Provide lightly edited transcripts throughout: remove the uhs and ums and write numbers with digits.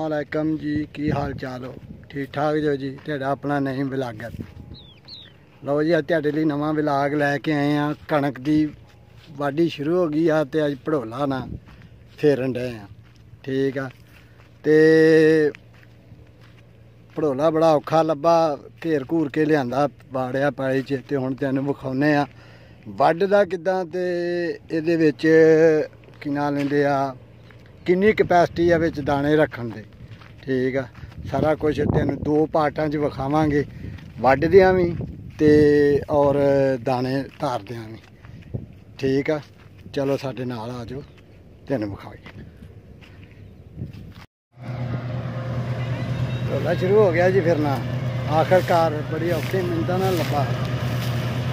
अस्सलामुअलैकुम जी, की हाल चाल हो? ठीक ठाक जो जी? तेरा अपना नहीं ब्लागर। लो जी, अज तेरे लिए नवा ब्लाग लैके आए हैं। कणक की वाढ़ी शुरू हो गई है तो अज भड़ोला ना फेरन डे हैं। ठीक है, तो भड़ोला बड़ा औखा लब्भा, घेर घूर के लिया बाड़िया पाई च। तो हुण तैनूं विखाउने आ वड्ढदा किदां ते इहदे विच की नां लैंदे आ, किन्नी कैपेसिटी है विच दाने रखण दे। ठीक है, सारा कुछ तेन दो पार्टां च विखावांगे, वड्ढदियां भी ते और दाने धारदियां भी। ठीक है, चलो साडे नाल आ जाओ, तेन विखाइए। ढोला शुरू हो गया जी फिरना, आखिरकार बड़ी औखी मिन्नतां नाल लब्भा।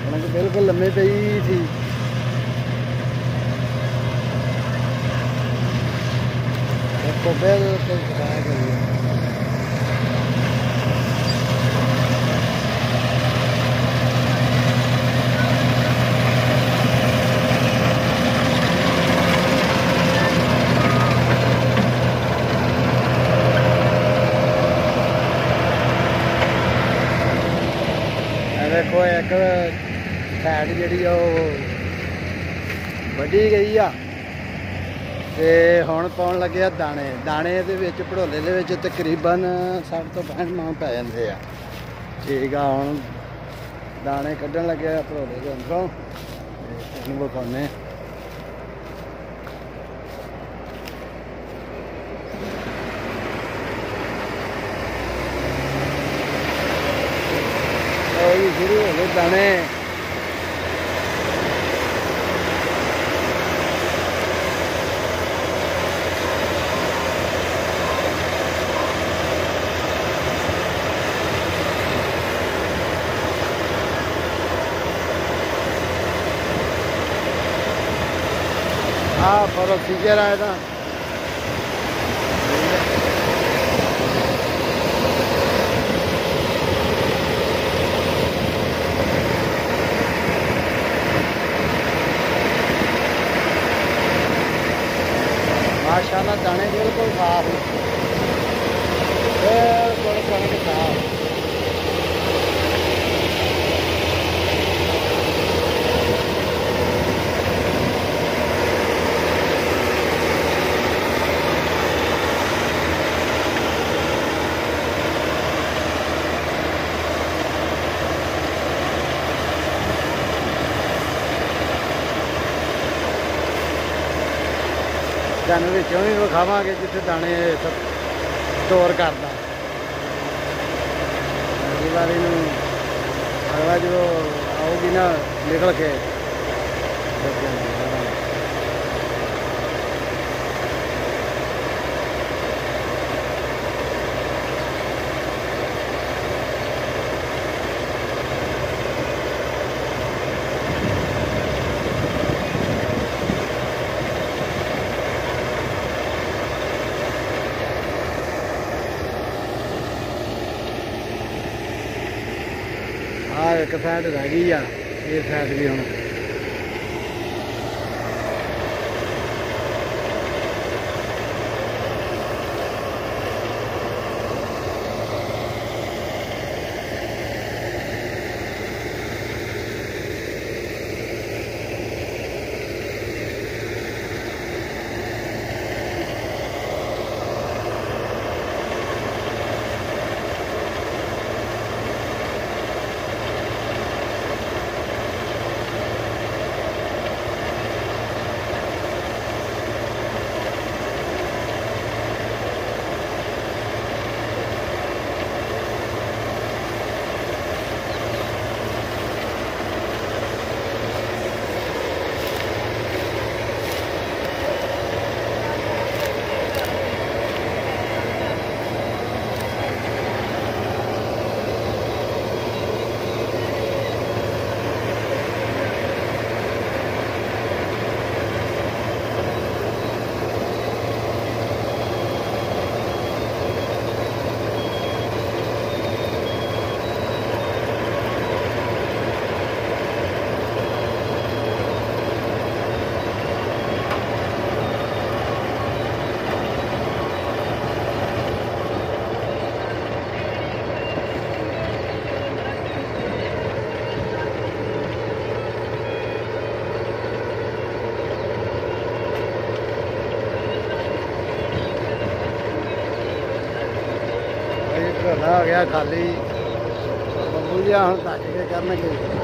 कणक बिल्कुल लम्मे पई थी, देखो बिल्कुल सुकाया गई है। देखो एक साइड जी वड्ढी गई आ ते हुण पाउण लगे दाने। दाने दे विच भड़ोले दे विच तकरीबन 60 तो 65 मां पै जांदे आ। ठीक आ, हुण दाने कड्ढण लगे भड़ोले दे अंदरों, तुहानूं विखाउने। शुरू हो गए दाने। हाँ, प्रोसीजर है ना। माशाल्लाह दाने बिल्कुल साफ, बिल्कुल कणक साफ। दाने विचों भी विखावांगे जिथे दाने स्टोर करदा। अगली बारी अगला जो आऊगी ना निकल के एक साइड रह गई आ, ये साइड भी हुण ढेरा हो गया खाली। बब्बू जी हम धक् के करनगे।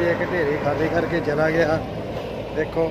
एक ढेरी खाली करके चला गया। देखो